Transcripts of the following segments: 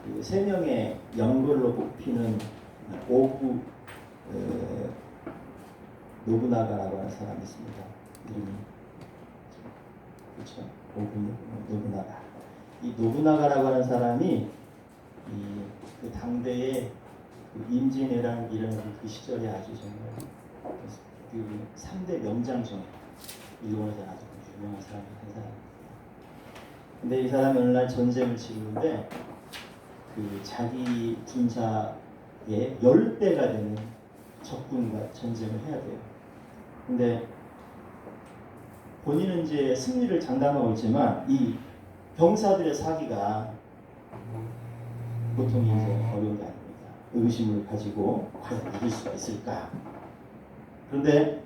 그 3명의 영걸로 뽑히는 오구 노부나가라고 하는 사람이 있습니다. 이름이 그렇죠? 오구 노부나가. 이 노부나가라고 하는 사람이 그 당대의 그 임진왜란이라는 그 시절에 아주 정말 그 3대 명장 중에 일본에서 아주 유명한 사람이 한 사람입니다. 근데 이 사람이 어느 날 전쟁을 치르는데 그 자기 군사의 10배가 되는 적군과 전쟁을 해야 돼요. 근데 본인은 이제 승리를 장담하고 있지만 이 병사들의 사기가 보통이 이제 어려운 게 아닙니다. 의심을 가지고 과연 이길 수가 있을까? 그런데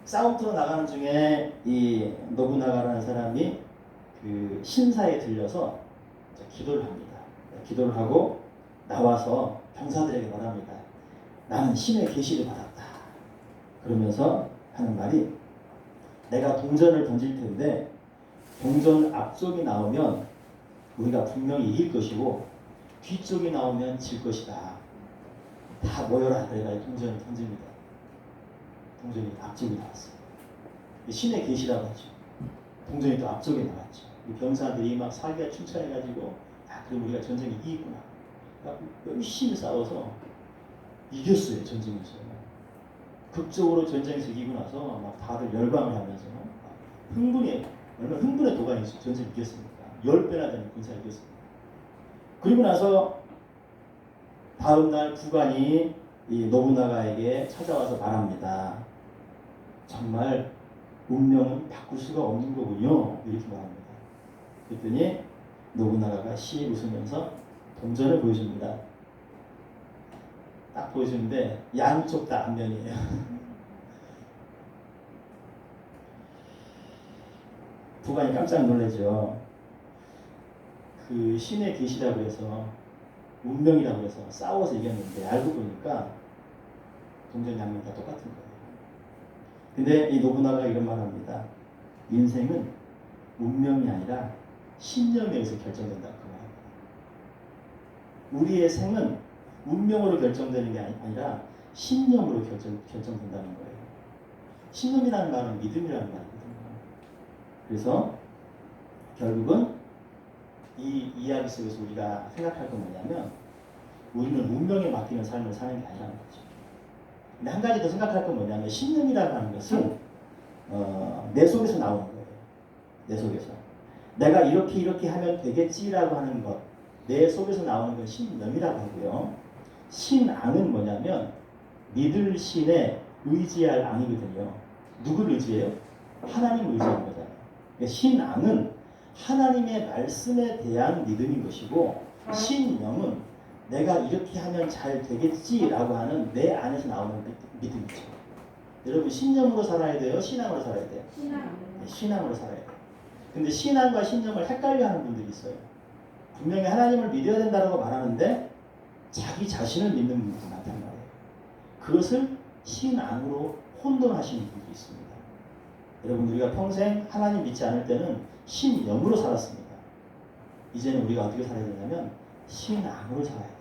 싸움터로 나가는 중에 이 노부나가라는 사람이 그 신사에 들려서 기도를 합니다. 기도를 하고 나와서 병사들에게 말합니다. 나는 신의 계시를 받았다. 그러면서 하는 말이 내가 동전을 던질 텐데 동전 앞쪽이 나오면 우리가 분명히 이길 것이고 뒤쪽이 나오면 질 것이다. 다 모여라. 내가 동전을 던집니다. 동전이 앞쪽이 나왔어요. 신의 계시라고 하죠. 동전이 또 앞쪽에 나왔죠. 이 병사들이 막 사기가 춘천해가지고 그럼 우리가 전쟁에 이기구나. 열심히 싸워서 이겼어요. 전쟁에서. 극적으로 전쟁에서 이기고 나서 막 다들 열광을 하면서 얼마나 흥분의 도가니 전쟁 이겼습니까? 10배나 되는 군사 이겼습니다. 그리고 나서 다음날 부관이 이 노부나가에게 찾아와서 말합니다. 정말 운명은 바꿀 수가 없는 거군요. 이렇게 말합니다. 그랬더니 노부나가가 씩 웃으면서 동전을 보여줍니다. 딱 보여주는데 양쪽 다 앞면이에요. 부관이 깜짝 놀라죠. 그 신의 계시라고 해서 운명이라고 해서 싸워서 이겼는데 알고 보니까 동전 양면 다 똑같은 거예요. 근데 이 노부나가가 이런 말을 합니다. 인생은 운명이 아니라 신념에 의해서 결정된다. 그 말입니다. 우리의 생은 운명으로 결정되는 게 아니라 신념으로 결정된다는 거예요. 신념이라는 말은 믿음이라는 말이거든요. 그래서 결국은 이 이야기 속에서 우리가 생각할 건 뭐냐면 우리는 운명에 맡기는 삶을 사는 게 아니라는 거죠. 근데 한 가지 더 생각할 건 뭐냐면 신념이라고 하는 것은 내 속에서 나오는 거예요. 내 속에서. 내가 이렇게 하면 되겠지라고 하는 것. 내 속에서 나오는 건 신념이라고 하고요. 신앙은 뭐냐면 믿을 신에 의지할 앙이거든요. 누구를 의지해요? 하나님을 의지하는 거잖아요. 그러니까 신앙은 하나님의 말씀에 대한 믿음인 것이고 신념은 내가 이렇게 하면 잘 되겠지라고 하는 내 안에서 나오는 믿음이죠. 여러분 신념으로 살아야 돼요? 신앙으로 살아야 돼요? 네, 신앙으로 살아야 돼요. 근데 신앙과 신념을 헷갈려 하는 분들이 있어요. 분명히 하나님을 믿어야 된다고 말하는데 자기 자신을 믿는 분들이 많단 말이에요. 그것을 신앙으로 혼돈하시는 분들이 있습니다. 여러분 우리가 평생 하나님 믿지 않을 때는 신영으로 살았습니다. 이제는 우리가 어떻게 살아야 되냐면 신앙으로 살아야 돼요.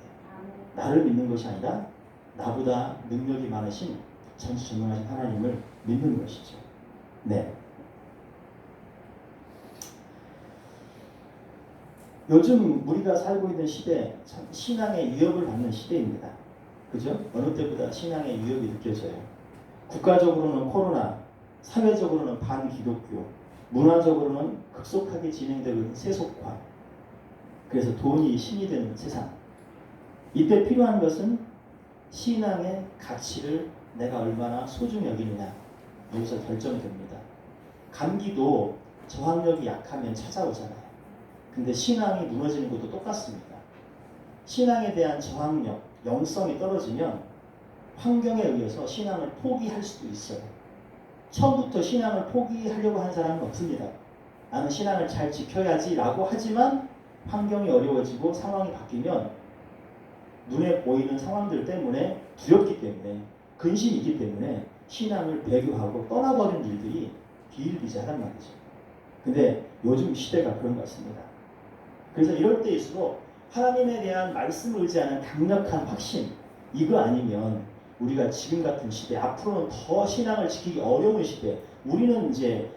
나를 믿는 것이 아니라 나보다 능력이 많으신 전지전능하신 하나님을 믿는 것이죠. 네. 요즘 우리가 살고 있는 시대, 참 신앙의 위협을 받는 시대입니다. 그죠? 어느 때보다 신앙의 위협이 느껴져요. 국가적으로는 코로나, 사회적으로는 반기독교, 문화적으로는 급속하게 진행되고 있는 세속화. 그래서 돈이 신이 되는 세상. 이때 필요한 것은 신앙의 가치를 내가 얼마나 소중히 여기느냐. 여기서 결정됩니다. 감기도 저항력이 약하면 찾아오잖아요. 근데 신앙이 무너지는 것도 똑같습니다. 신앙에 대한 저항력, 영성이 떨어지면 환경에 의해서 신앙을 포기할 수도 있어요. 처음부터 신앙을 포기하려고 하는 사람은 없습니다. 나는 신앙을 잘 지켜야지 라고 하지만 환경이 어려워지고 상황이 바뀌면 눈에 보이는 상황들 때문에 두렵기 때문에 근심이 있기 때문에 신앙을 배교하고 떠나버린 일들이 비일비재하단 말이죠. 근데 요즘 시대가 그런 것 같습니다. 그래서 이럴 때일수록 하나님에 대한 말씀을 의지하는 강력한 확신, 이거 아니면 우리가 지금 같은 시대, 앞으로는 더 신앙을 지키기 어려운 시대, 우리는 이제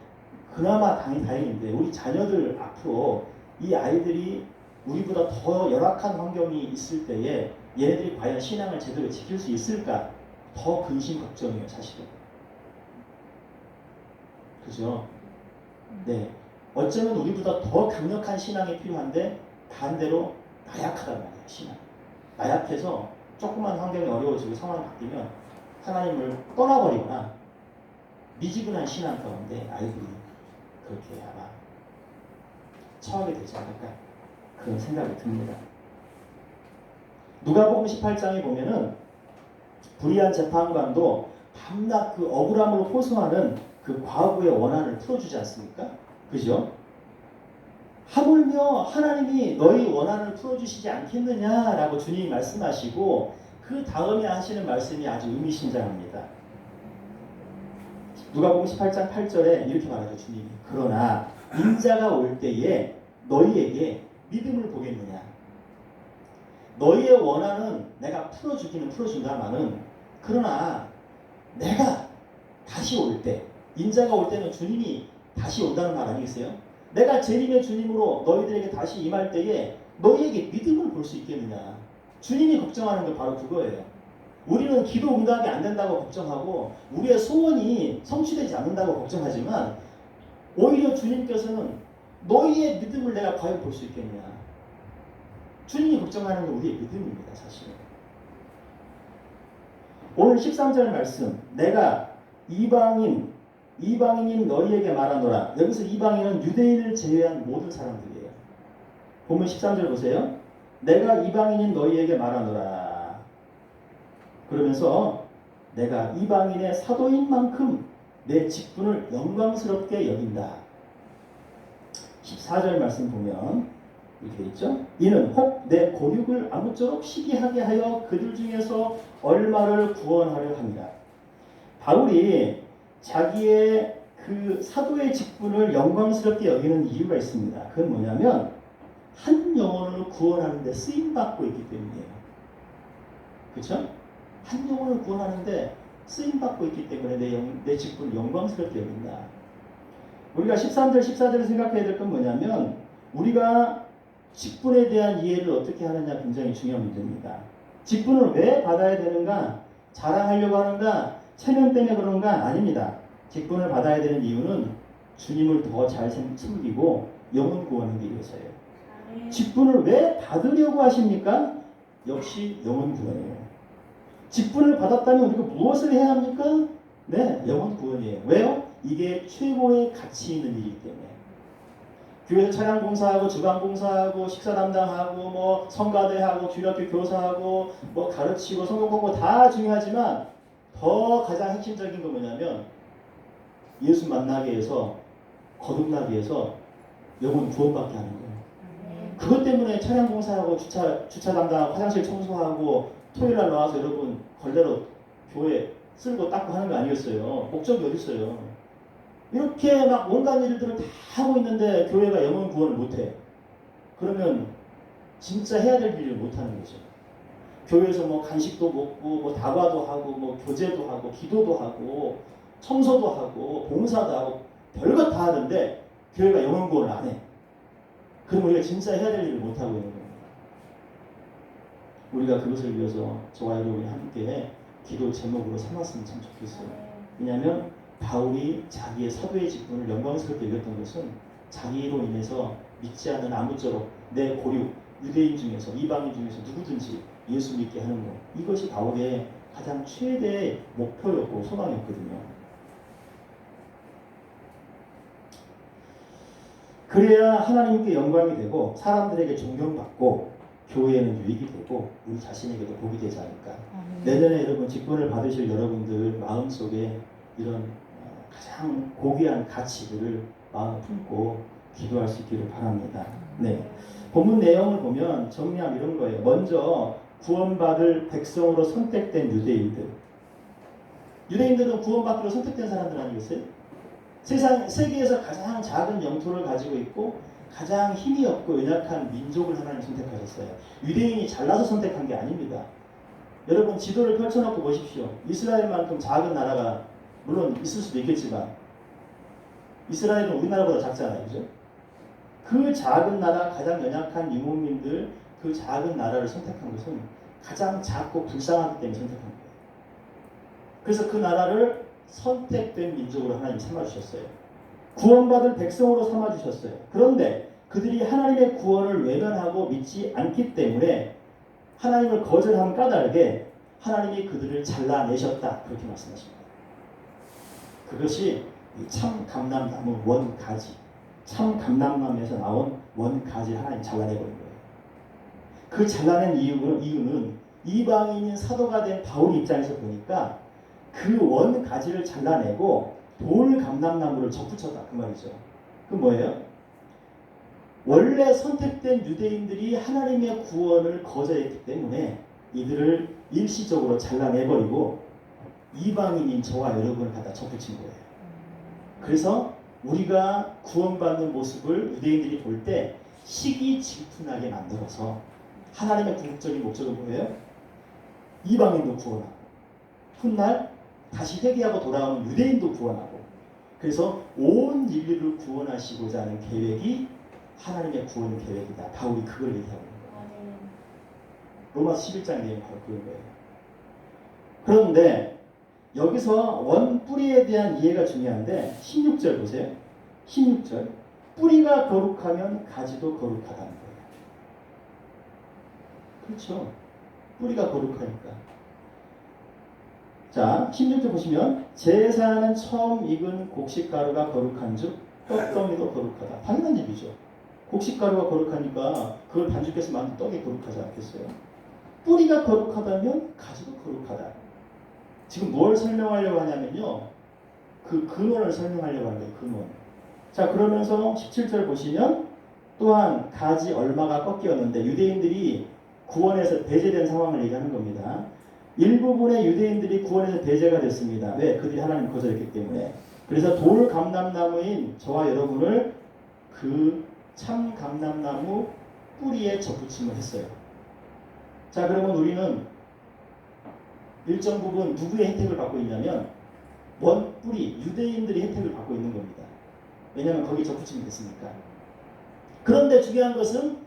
그나마 다행인데 우리 자녀들 앞으로 이 아이들이 우리보다 더 열악한 환경이 있을 때에 얘네들이 과연 신앙을 제대로 지킬 수 있을까? 더 근심 걱정이에요, 사실은. 그죠? 네. 어쩌면 우리보다 더 강력한 신앙이 필요한데 반대로 나약하단 말이에요, 신앙. 나약해서 조그만 환경이 어려워지고 상황이 바뀌면 하나님을 떠나버리거나 미지근한 신앙 가운데 아이들이 그렇게 아마 처하게 되지 않을까 그런 생각이 듭니다. 누가복음 18장에 보면은 불의한 재판관도 밤낮 그 억울함을 호소하는 그 과거의 원한을 풀어주지 않습니까? 그죠? 하물며 하나님이 너희 원한을 풀어주시지 않겠느냐라고 주님이 말씀하시고 그 다음에 하시는 말씀이 아주 의미심장합니다. 누가복음 18장 8절에 이렇게 말하죠. 주님이 그러나 인자가 올 때에 너희에게 믿음을 보겠느냐. 너희의 원한은 내가 풀어주기는 풀어준다마는 그러나 내가 다시 올 때, 인자가 올 때는 주님이 다시 온다는 말 아니겠어요? 내가 재림의 주님으로 너희들에게 다시 임할 때에 너희에게 믿음을 볼 수 있겠느냐. 주님이 걱정하는 게 바로 그거예요. 우리는 기도 응답이 안 된다고 걱정하고 우리의 소원이 성취되지 않는다고 걱정하지만 오히려 주님께서는 너희의 믿음을 내가 과연 볼 수 있겠냐. 주님이 걱정하는 건 우리의 믿음입니다. 사실은. 오늘 13절 말씀, 내가 이방인인 너희에게 말하노라. 여기서 이방인은 유대인을 제외한 모든 사람들이에요. 보면 13절 보세요. 내가 이방인인 너희에게 말하노라. 그러면서 내가 이방인의 사도인 만큼 내 직분을 영광스럽게 여긴다. 14절 말씀 보면 이렇게 있죠. 이는 혹 내 고육을 아무쪼록 시기하게 하여 그들 중에서 얼마를 구원하려 합니다. 바울이 자기의 그 사도의 직분을 영광스럽게 여기는 이유가 있습니다. 그건 뭐냐면 한 영혼을 구원하는 데 쓰임받고 있기 때문이에요. 그렇죠? 한 영혼을 구원하는데 쓰임받고 있기 때문에 내 직분을 영광스럽게 여긴다. 우리가 13절, 14절을 생각해야 될 건 뭐냐면 우리가 직분에 대한 이해를 어떻게 하느냐 굉장히 중요한 문제입니다. 직분을 왜 받아야 되는가? 자랑하려고 하는가? 체면 때문에 그런가? 아닙니다. 직분을 받아야 되는 이유는 주님을 더 잘 섬기고 영혼 구원하기 위해서예요. 직분을 왜 받으려고 하십니까? 역시 영혼 구원이에요. 직분을 받았다면 우리가 무엇을 해야 합니까? 네, 영혼 구원이에요. 왜요? 이게 최고의 가치 있는 일이기 때문에. 교회에서 차량 봉사하고 주방 봉사하고 식사 담당하고 뭐 성가대하고 주일학교 교사하고 뭐 가르치고 성경 공부 다 중요하지만 더 가장 핵심적인 건 뭐냐면 예수 만나기 위해서 거듭나기 위해서 영혼 구원받게 하는 거예요. 그것 때문에 차량 봉사하고 주차 담당하고 화장실 청소하고 토요일날 나와서 여러분 걸레로 교회 쓸고 닦고 하는 거 아니겠어요? 목적이 어디 있어요? 이렇게 막 온갖 일들을 다 하고 있는데 교회가 영혼 구원을 못해. 그러면 진짜 해야 될 일을 못하는 거죠. 교회에서 뭐 간식도 먹고 뭐 다과도 하고 뭐 교제도 하고 기도도 하고 청소도 하고 봉사도 하고 별것 다 하는데 교회가 영혼 구원을 안 해. 그럼 우리가 진짜 해야 될 일을 못하고 있는 겁니다. 우리가 그것을 위해서 저와 여러분이 함께 기도 제목으로 삼았으면 참 좋겠어요. 왜냐하면 바울이 자기의 사도의 직분을 영광스럽게 여겼던 것은 자기로 인해서 믿지 않는 아무쪼록 내 고륙, 유대인 중에서 이방인 중에서 누구든지 예수 믿게 하는 것, 이것이 바울의 가장 최대의 목표였고 소망이었거든요. 그래야 하나님께 영광이 되고 사람들에게 존경받고 교회에는 유익이 되고 우리 자신에게도 복이 되지 않을까. 내년에 여러분 직분을 받으실 여러분들 마음속에 이런 가장 고귀한 가치들을 마음에 품고 기도할 수 있기를 바랍니다. 네, 본문 내용을 보면 정리하면 이런 거예요. 먼저 구원받을 백성으로 선택된 유대인들. 유대인들은 구원받기로 선택된 사람들 아니겠어요? 세계에서 가장 작은 영토를 가지고 있고 가장 힘이 없고 연약한 민족을 하나님 선택하셨어요. 유대인이 잘나서 선택한 게 아닙니다. 여러분 지도를 펼쳐놓고 보십시오. 이스라엘만큼 작은 나라가 물론 있을 수도 있겠지만 이스라엘은 우리나라보다 작잖아요. 그죠? 그 작은 나라, 가장 연약한 유목민들, 그 작은 나라를 선택한 것은 가장 작고 불쌍하기 때문에 선택한 거예요. 그래서 그 나라를 선택된 민족으로 하나님 삼아주셨어요. 구원받을 백성으로 삼아주셨어요. 그런데 그들이 하나님의 구원을 외면하고 믿지 않기 때문에 하나님을 거절한 까닭에 하나님이 그들을 잘라내셨다. 그렇게 말씀하십니다. 그것이 참 감람나무 원가지, 참 감람나무에서 나온 원가지를 하나님 잘라내버린 거예요. 그 잘라낸 이유는 이방인인 사도가 된 바울 입장에서 보니까 그 원가지를 잘라내고 돌감람나무를 접붙였다. 그 말이죠. 그 뭐예요? 원래 선택된 유대인들이 하나님의 구원을 거절했기 때문에 이들을 일시적으로 잘라내버리고 이방인인 저와 여러분을 갖다 접붙인 거예요. 그래서 우리가 구원받는 모습을 유대인들이 볼 때 시기질투나게 만들어서 하나님의 궁극적인 목적은 뭐예요? 이방인도 구원하고 훗날 다시 회개하고 돌아오는 유대인도 구원하고 그래서 온 인류를 구원하시고자 하는 계획이 하나님의 구원 계획이다. 바울이 그걸 얘기하고 있는 거예요. 로마서 11장에 내용 바로 그런 거예요. 그런데 여기서 원 뿌리에 대한 이해가 중요한데 16절 보세요. 16절 뿌리가 거룩하면 가지도 거룩하다는 거예요. 그렇죠. 뿌리가 거룩하니까. 자 16절 보시면 제사는 처음 익은 곡식가루가 거룩한 즉 떡덩이도 거룩하다. 당연한 얘기죠. 곡식가루가 거룩하니까 그걸 반죽해서 만든 떡이 거룩하지 않겠어요? 뿌리가 거룩하다면 가지도 거룩하다. 지금 뭘 설명하려고 하냐면요. 그 근원을 설명하려고 하는 거예요. 근원. 자 그러면서 17절 보시면 또한 가지 얼마가 꺾였는데 유대인들이 구원에서 배제된 상황을 얘기하는 겁니다. 일부분의 유대인들이 구원에서 배제가 됐습니다. 왜? 그들이 하나님을 거절했기 때문에. 그래서 돌 감람나무인 저와 여러분을 그 참 감람나무 뿌리에 접붙임을 했어요. 자 그러면 우리는 일정 부분 누구의 혜택을 받고 있냐면 원 뿌리 유대인들이 혜택을 받고 있는 겁니다. 왜냐하면 거기 접붙임이 됐으니까. 그런데 중요한 것은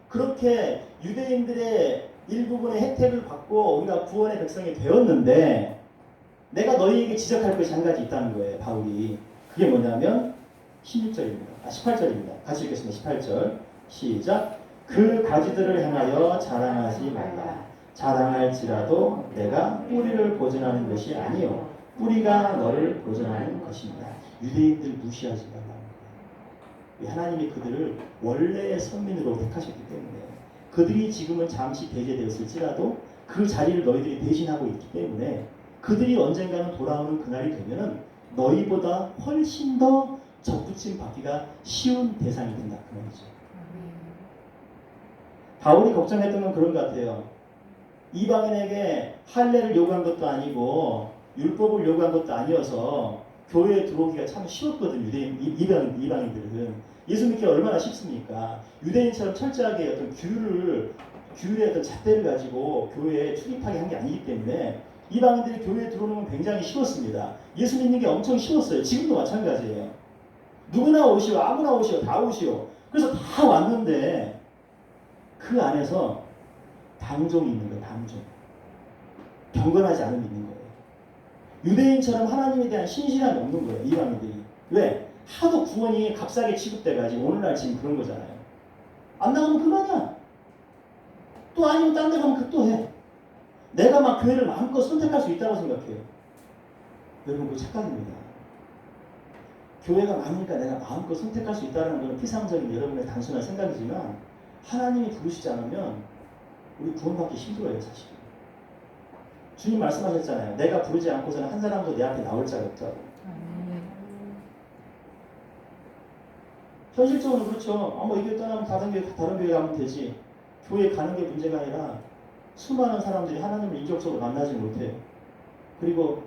그렇게 유대인들의 일부분의 혜택을 받고 우리가 구원의 백성이 되었는데 내가 너희에게 지적할 것이 한 가지 있다는 거예요. 바울이. 그게 뭐냐면 16절입니다. 18절입니다. 같이 읽겠습니다. 18절 시작. 그 가지들을 행하여 자랑하지 말라. 자랑할지라도 내가 뿌리를 보존하는 것이 아니요 뿌리가 너를 보존하는 것입니다. 유대인들 무시하지 말라는 거예요. 하나님이 그들을 원래의 선민으로 택하셨기 때문에 그들이 지금은 잠시 배제되었을지라도 그 자리를 너희들이 대신하고 있기 때문에 그들이 언젠가는 돌아오는 그날이 되면은 너희보다 훨씬 더 접붙임 받기가 쉬운 대상이 된다. 그 말이죠. 바울이 걱정했던 건 그런 것 같아요. 이방인에게 할례를 요구한 것도 아니고 율법을 요구한 것도 아니어서 교회에 들어오기가 참 쉬웠거든. 이방인들은. 예수 믿기 얼마나 쉽습니까? 유대인처럼 철저하게 어떤 규율의 어떤 잣대를 가지고 교회에 출입하게 한 게 아니기 때문에 이방인들이 교회에 들어오는 건 굉장히 쉬웠습니다. 예수 믿는 게 엄청 쉬웠어요. 지금도 마찬가지예요. 누구나 오시오, 아무나 오시오, 다 오시오. 그래서 다 왔는데 그 안에서 당종이 있는 거예요. 당종. 경건하지 않음이 있는 거예요. 유대인처럼 하나님에 대한 신실함이 없는 거예요. 이방인들이. 왜? 하도 구원이 값싸게 취급돼가지고 오늘날 지금 그런 거잖아요. 안 나가면 그만이야. 또 아니면 딴 데 가면 그 또 해. 내가 막 교회를 마음껏 선택할 수 있다고 생각해요. 여러분 그거 착각입니다. 교회가 많으니까 내가 마음껏 선택할 수 있다는 것은 피상적인 여러분의 단순한 생각이지만 하나님이 부르시지 않으면 우리 구원받기 힘들어요. 사실. 주님 말씀하셨잖아요. 내가 부르지 않고서는 한 사람도 내 앞에 나올 자가 없다고. 현실적으로 그렇죠. 뭐 이 교회 떠나면 다른 교회 가면 되지. 교회 가는 게 문제가 아니라 수많은 사람들이 하나님을 인격적으로 만나지 못해요. 그리고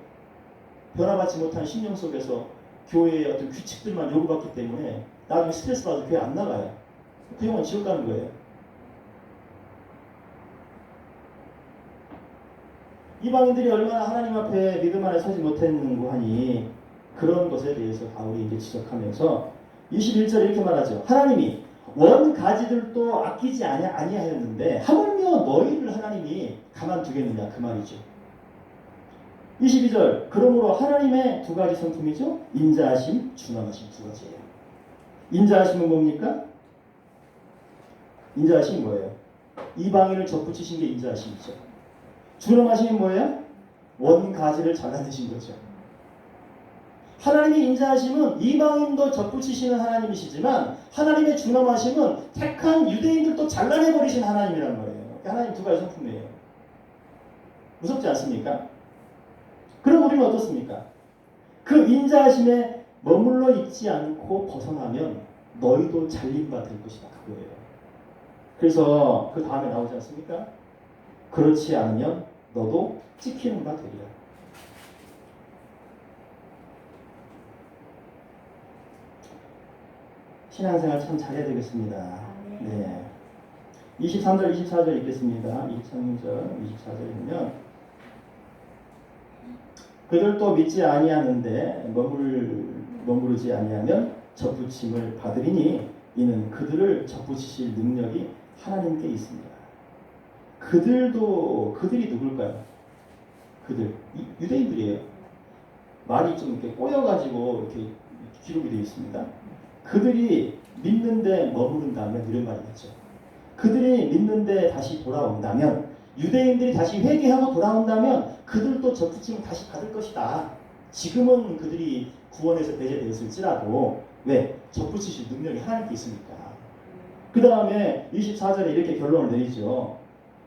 변화받지 못한 심령 속에서 교회의 어떤 규칙들만 요구받기 때문에 나중에 스트레스 받아서 교회 안 나가요. 그 영혼 지옥 가는 거예요. 이방인들이 얼마나 하나님 앞에 믿음 안에 서지 못했는고 하니 그런 것에 대해서 바울이 이제 지적하면서 21절에 이렇게 말하죠. 하나님이 원 가지들도 아끼지 아니하였는데 하물며 너희를 하나님이 가만두겠느냐 그 말이죠. 22절 그러므로 하나님의 두 가지 성품이죠. 인자하심, 준엄하심 두 가지예요. 인자하심은 뭡니까? 인자하심이 뭐예요? 이방인을 접붙이신 게 인자하심이죠. 준엄하심이 뭐예요? 원 가지를 잘라내신 거죠. 하나님의 인자하심은 이방인도 접붙이시는 하나님이시지만 하나님의 준엄하심은 택한 유대인들도 잘라내버리신 하나님이란 말이에요. 하나님 두 가지 성품이에요. 무섭지 않습니까? 그럼 우리는 어떻습니까? 그 인자하심에 머물러 있지 않고 벗어나면 너희도 잘림바 될 것이다. 그거예요. 그래서 그 다음에 나오지 않습니까? 그렇지 않으면 너도 찍히는 바 되리라. 신앙생활 참 잘해야 되겠습니다. 네. 23절, 24절 읽겠습니다. 23절, 24절이면 그들도 믿지 아니하는데 머무르지 아니하면 접붙임을 받으리니 이는 그들을 접붙이실 능력이 하나님께 있습니다. 그들이 누굴까요? 그들 유대인들이에요. 말이 좀 이렇게 꼬여가지고 이렇게 기록이 되어 있습니다. 그들이 믿는데 머무른다면 이런 말이겠죠. 그들이 믿는데 다시 돌아온다면 유대인들이 다시 회개하고 돌아온다면 그들도 접붙임을 다시 받을 것이다. 지금은 그들이 구원에서 배제되었을지라도 왜? 접붙이실 능력이 하나님께 있으니까. 그 다음에 24절에 이렇게 결론을 내리죠.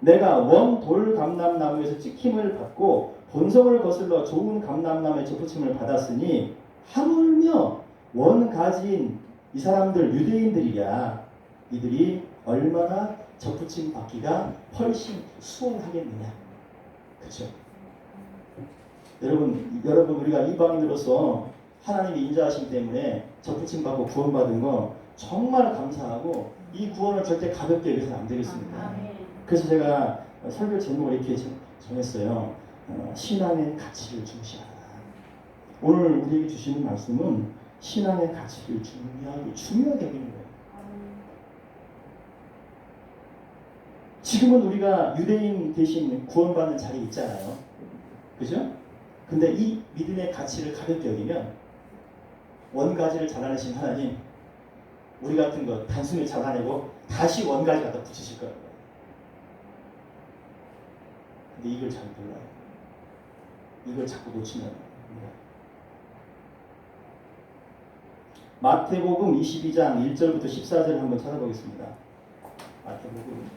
내가 원 돌 감람나무에서 찍힘을 받고 본성을 거슬러 좋은 감람나무의 접붙임을 받았으니 하물며 원 가지인 이 사람들 유대인들이야. 이들이 얼마나 접붙임 받기가 훨씬 수월하겠느냐. 그렇죠? 여러분 우리가 이방인으로서 하나님의 인자하심 때문에 접붙임 받고 구원받은 거 정말 감사하고 이 구원을 절대 가볍게 여기서는 안 되겠습니다. 그래서 제가 설교 제목을 이렇게 정했어요. 신앙의 가치를 중시하라. 오늘 우리에게 주시는 말씀은 신앙의 가치를 중요하게 여기는 거예요. 지금은 우리가 유대인 대신 구원받는 자리에 있잖아요. 그죠? 근데 이 믿음의 가치를 가볍게 여기면 원가지를 잘라내신 하나님 우리 같은 거 단순히 잘라내고 다시 원가지 갖다 붙이실 거예요. 근데 이걸 잘 몰라요. 이걸 자꾸 놓치면 마태복음 22장 1절부터 14절을 한번 찾아보겠습니다. 마태복음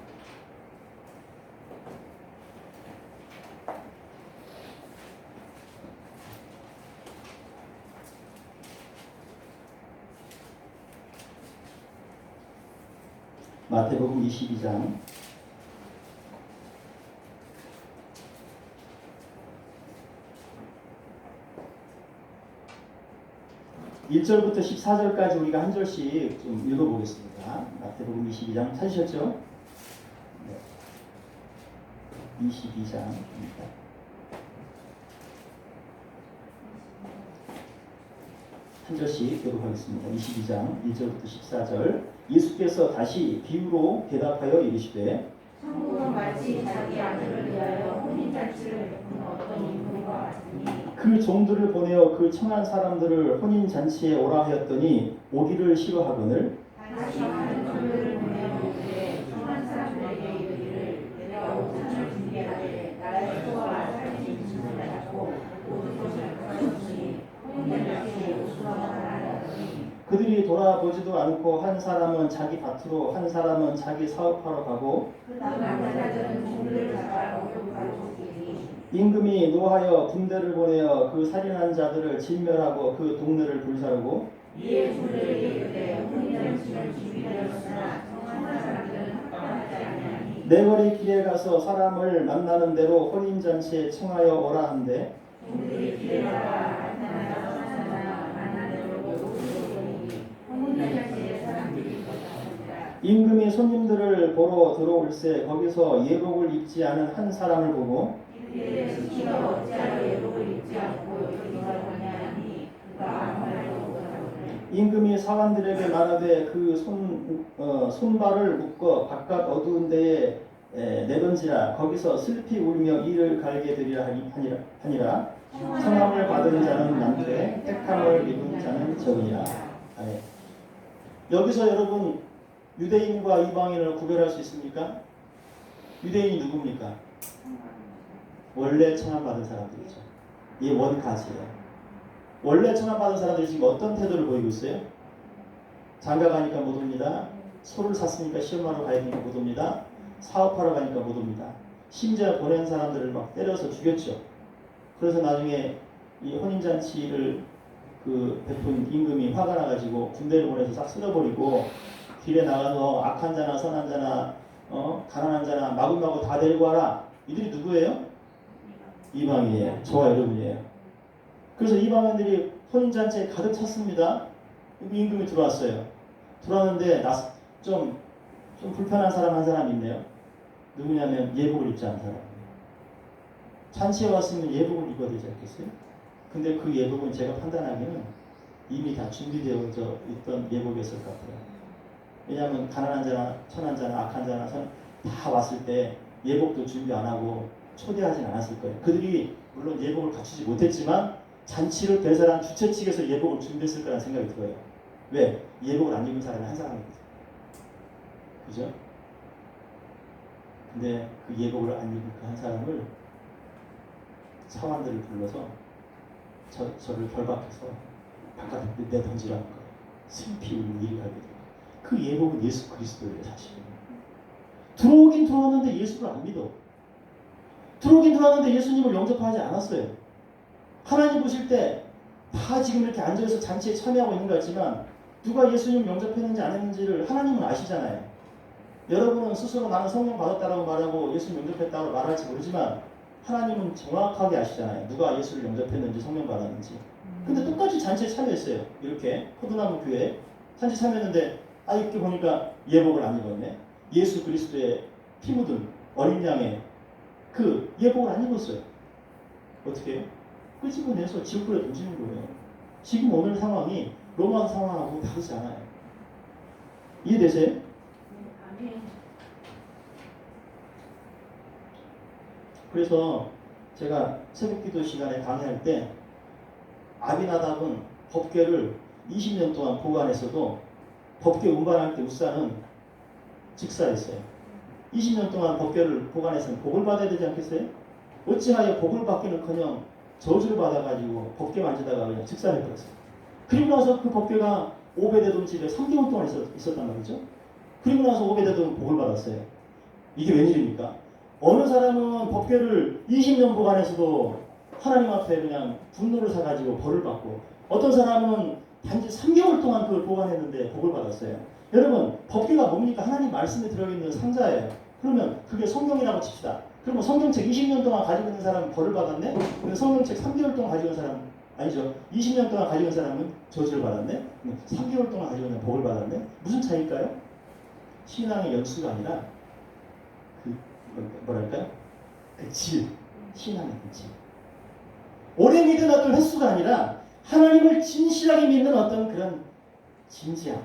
마태복음 22장 1절부터 14절까지 우리가 한 절씩 좀 읽어보겠습니다. 마태복음 22장 찾으셨죠? 네. 22장입니다. 한 절씩 교독하겠습니다. 22장 1절부터 14절. 예수께서 다시 비유로 대답하여 이르시되 천국은 마치 자기 아들을 위하여 혼인잔치를 베푼 어떤 인물과 같으니 그 종들을 보내어 그 청한 사람들을 혼인잔치에 오라 하였더니 오기를 싫어하거늘 다시 많은 종들을 보내어 오되 청한 사람들에게 이르기를 내가 오찬을 준비하되 나의 소와 살찐 짐을 갖고 모든 것을 가져오시니 혼인잔치에 오시라 하더니 그들이 돌아보지도 않고 한 사람은 자기 밭으로 한 사람은 자기 사업하러 가고 그 남자들은 종들을 잡아 모욕하고 죽이니 임금이 노하여 군대를 보내어 그 살인한 자들을 진멸하고 그 동네를 불사르고 이에 종들에게 이르되 혼인잔치는 준비되었으나 청한 사람들은 합당하지 아니하니 내거리 길에 가서 사람을 만나는 대로 혼인잔치에 청하여 오라 한대 종들이 길에 나가 나타나서 천사나 만난 대로 모욕을 보니 혼인잔치에 사람들이 있었습니다. 임금이 손님들을 보러 들어올세 거기서 예복을 입지 않은 한 사람을 보고 이르되 스키가 어찌하여 예복을 입지 않고 여기서 거냐하니 그가 아무 말도 못하거늘 임금이 사관들에게 말하되 그 손발을 묶어 바깥 어두운 데에 내던지라 거기서 슬피 울며 이를 갈게 되리라 하니라 청함을 받은 자는 많되 택함을 입은 자는 적으니라. 네. 여기서 여러분 유대인과 이방인을 구별할 수 있습니까? 유대인이 누굽니까? 원래 청함받은 사람들이죠. 이 원가지예요. 원래 청함받은 사람들이 지금 어떤 태도를 보이고 있어요? 장가 가니까 못 옵니다. 소를 샀으니까 시험하러 가야 되니까 못 옵니다. 사업하러 가니까 못 옵니다. 심지어 보낸 사람들을 막 때려서 죽였죠. 그래서 나중에 이 혼인잔치를 베푼 임금이 화가 나가지고 군대를 보내서 싹 쓸어버리고 길에 나가서 악한 자나 선한 자나 가난한 자나 마구마구 다 데리고 와라. 이들이 누구예요? 이방인이에요. 저와 여러분이에요. 그래서 이방인들이 혼인잔치에 가득 찼습니다. 임금이 들어왔어요. 들어왔는데 좀 불편한 사람 한 사람 있네요. 누구냐면 예복을 입지 않은 사람. 잔치에 왔으면 예복을 입어야 되지 않겠어요? 근데 그 예복은 제가 판단하기에는 이미 다 준비되어 있던 예복이었을 것 같아요. 왜냐하면 가난한 자나 천한 자나 악한 자나 다 왔을 때 예복도 준비 안 하고 초대하진 않았을 거예요. 그들이 물론 예복을 갖추지 못했지만 잔치를 배설한 주최 측에서 예복을 준비했을 거라는 생각이 들어요. 왜? 예복을 안 입은 사람이 한 사람이거든요. 그죠? 근데 그 예복을 안 입은 그 한 사람을 사관들을 불러서 저를 결박해서 바깥에 내던지라는 거예요. 슬피 울는 일이 하게 돼요. 그 예복은 예수 그리스도예요, 사실은. 들어오긴 들어왔는데 예수를 안 믿어. 들어오긴 들어왔는데 예수님을 영접하지 않았어요. 하나님 보실 때 다 지금 이렇게 앉아서 잔치에 참여하고 있는 것 같지만 누가 예수님을 영접했는지 안 했는지를 하나님은 아시잖아요. 여러분은 스스로 나는 성령 받았다라고 말하고 예수님 영접했다고 말할지 모르지만 하나님은 정확하게 아시잖아요. 누가 예수를 영접했는지 성령 받았는지. 근데 똑같이 잔치에 참여했어요. 이렇게 포도나무 교회 잔치 참여했는데 이렇게 보니까 예복을 안 입었네. 예수 그리스도의 피 묻은 어린 양의 그 예복을 안 입었어요. 어떻게 해요? 끄집어내서 지옥불에 던지는 거예요. 지금 오늘 상황이 로마 상황하고 다르지 않아요. 이해되세요? 아멘. 그래서 제가 새벽기도 시간에 강의할 때 아비나답은 법궤를 20년 동안 보관했어도 법궤 운반할 때 우사는 직사했어요. 20년 동안 법궤를 보관했으면 복을 받아야 되지 않겠어요? 어찌하여 복을 받기는커녕 저주를 받아가지고 법궤 만지다가 그냥 직사해버렸어요. 그리고 나서 그 법궤가 오베데돔 집에 3개월 동안 있었단 말이죠. 그리고 나서 오베데돔은 복을 받았어요. 이게 웬일입니까? 어느 사람은 법궤를 20년 보관해서도 하나님 앞에 그냥 분노를 사가지고 벌을 받고 어떤 사람은 단지 3개월 동안 그걸 보관했는데 복을 받았어요. 여러분 법궤가 뭡니까? 하나님 말씀에 들어있는 상자예요. 그러면 그게 성경이라고 칩시다. 그러면 성경책 20년 동안 가지고 있는 사람은 벌을 받았네? 근데 성경책 3개월 동안 가지고 있는 사람 아니죠. 20년 동안 가지고 있는 사람은 저주를 받았네? 3개월 동안 가지고 있는 복을 받았네? 무슨 차이일까요? 신앙의 연수가 아니라 뭐랄까요? 그 질, 신앙의 그 질. 오래 믿은 어떤 횟수가 아니라 하나님을 진실하게 믿는 어떤 그런 진지함.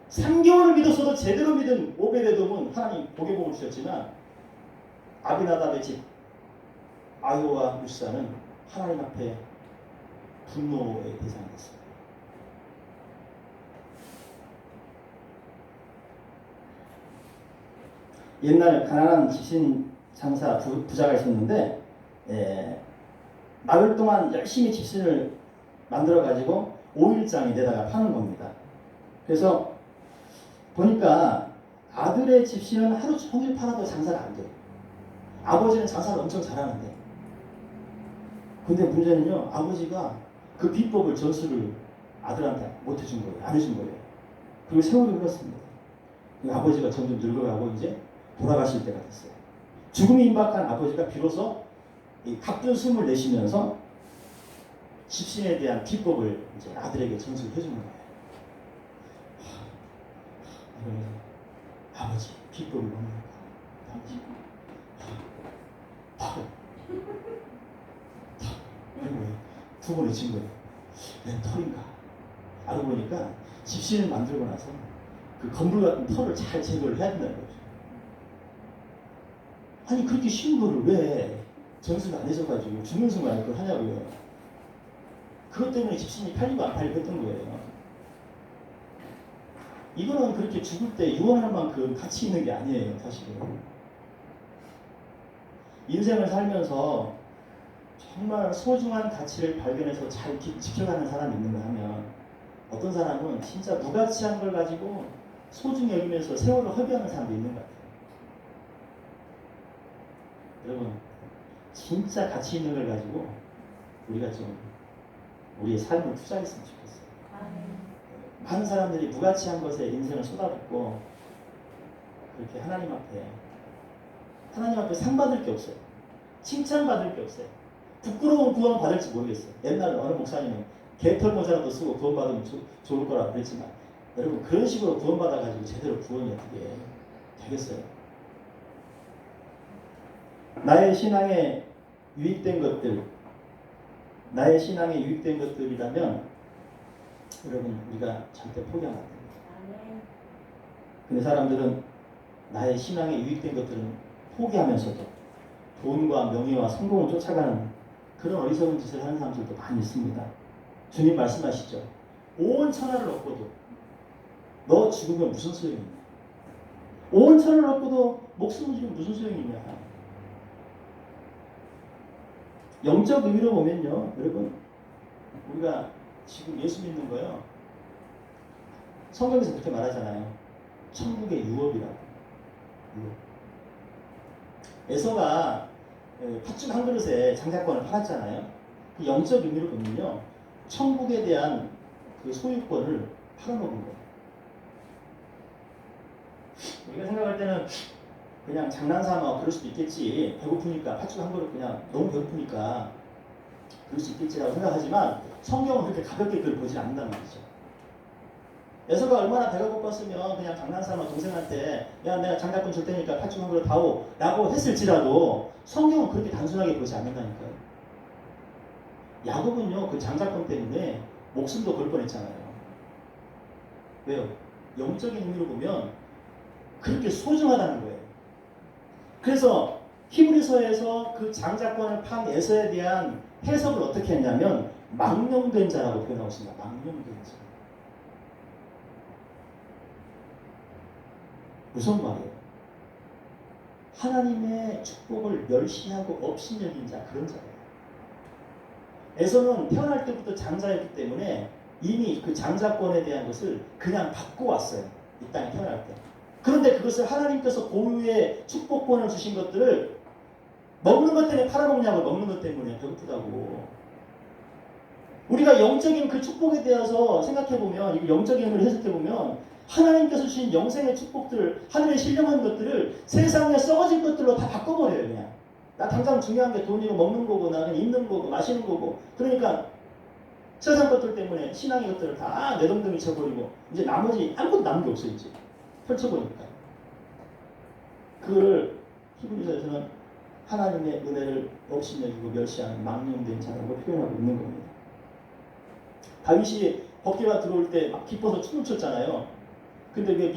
3개월을 믿었어도 제대로 믿은 오베데돔은 하나님 복의 복을 주셨지만 아비나답의 집 아요와 유사는 하나님 앞에 분노의 대상이 됐습니다. 옛날에 가난한 집신 장사 부자가 있었는데 나흘 동안 열심히 집신을 만들어 가지고 5일장에다가 파는 겁니다. 그래서 보니까 아들의 집신은 하루 종일 팔아도 장사가 안 돼요. 아버지는 장사를 엄청 잘하는데 근데 문제는요, 아버지가 그 비법을 전수를 아들한테 못 해준 거예요. 안 해준 거예요. 그리고 세월이 흘렀습니다. 아버지가 점점 늙어가고 이제 돌아가실 때가 됐어요. 죽음이 임박한 아버지가 비로소 가쁜 숨을 내쉬면서 집신에 대한 비법을 이제 아들에게 전수를 해주는 거예요. 아버지 비법을 뭡니까? 당신 바로 두 번에 친 거예요. 웬 털인가? 알고 보니까 집신을 만들고 나서 그 건물 같은 털을 잘 제거를 해야 된다는 거죠. 아니 그렇게 쉬운 거를 왜 전수가 안 해줘가지고 죽는 순간 그걸 하냐고요. 그것 때문에 집신이 팔리고 안 팔리고 했던 거예요. 이거는 그렇게 죽을 때 유언할 만큼 가치 있는 게 아니에요, 사실은. 인생을 살면서 정말 소중한 가치를 발견해서 잘 지켜가는 사람이 있는가 하면 어떤 사람은 진짜 무가치한 걸 가지고 소중히 여기면서 세월을 허비하는 사람도 있는 것 같아요. 여러분, 진짜 가치 있는 걸 가지고 우리가 좀 우리의 삶을 투자했으면 좋겠어요. 많은 사람들이 무가치한 것에 인생을 쏟아붓고 그렇게 하나님 앞에 상 받을 게 없어요. 칭찬 받을 게 없어요. 부끄러운 구원 받을지 모르겠어요. 옛날에 어느 목사님은 개털 모자라도 쓰고 구원 받으면 좋을 거라 그랬지만 여러분 그런 식으로 구원 받아가지고 제대로 구원이 어떻게 되겠어요? 나의 신앙에 유익된 것들이라면 여러분 우리가 절대 포기하면 안 됩니다. 근데 사람들은 나의 신앙에 유익된 것들은 포기하면서도 돈과 명예와 성공을 쫓아가는 그런 어리석은 짓을 하는 사람들도 많이 있습니다. 주님 말씀하시죠. 온 천하를 얻고도 너 죽으면 무슨 소용이 있냐. 온 천하를 얻고도 목숨을 죽이면 무슨 소용이 있냐. 영적 의미로 보면요. 여러분 우리가 지금 예수 믿는 거요. 성경에서 그렇게 말하잖아요. 천국의 유업이라고. 유업. 에서가 팥죽 한 그릇에 장자권을 팔았잖아요. 그 영적 의미로 보면요. 천국에 대한 그 소유권을 팔아먹은 거예요. 우리가 생각할 때는 그냥 장난삼아 그럴 수도 있겠지. 배고프니까 팥죽 한 그릇 그냥 너무 배고프니까 그럴 수 있겠지라고 생각하지만 성경은 그렇게 가볍게 그걸 보지 않는단 말이죠. 에서가 얼마나 배가 고팠으면 그냥 장난삼아 동생한테 야 내가 장자권 줄 테니까 팥죽 한 그릇 다오 라고 했을지라도 성경은 그렇게 단순하게 보지 않는다니까요. 야곱은요 그 장자권 때문에 목숨도 걸 뻔했잖아요. 왜요? 영적인 의미로 보면 그렇게 소중하다는 거예요. 그래서 히브리서에서 그 장자권을 판 에서에 대한 해석을 어떻게 했냐면 망령된 자라고 표현하고 있습니다. 망령된 자. 무슨 말이에요? 하나님의 축복을 멸시하고 업신여긴 자, 그런 자예요. 에서는 태어날 때부터 장자였기 때문에 이미 그 장자권에 대한 것을 그냥 받고 왔어요. 이 땅에 태어날 때. 그런데 그것을 하나님께서 고유의 축복권을 주신 것들을 먹는 것 때문에 팔아먹냐고. 먹는 것 때문에 배고프다고. 우리가 영적인 그 축복에 대해서 생각해보면 이거 영적인 의미를 해석해보면 하나님께서 주신 영생의 축복들을 하늘에 신령한 것들을 세상에 썩어질 것들로 다 바꿔버려요. 그냥 나 당장 중요한 게 돈이고 먹는 거고 나는 입는 거고 마시는 거고 그러니까 세상 것들 때문에 신앙의 것들을 다 내동댕이 쳐버리고 이제 나머지 아무것도 남은 게 없어요. 이제 펼쳐보니까 그걸 히브리서에서는 하나님의 은혜를 업신여기고 멸시하는 망령된 자라고 표현하고 있는 겁니다. 다윗이 법궤가 들어올 때 막 기뻐서 춤을 췄잖아요. 근데 왜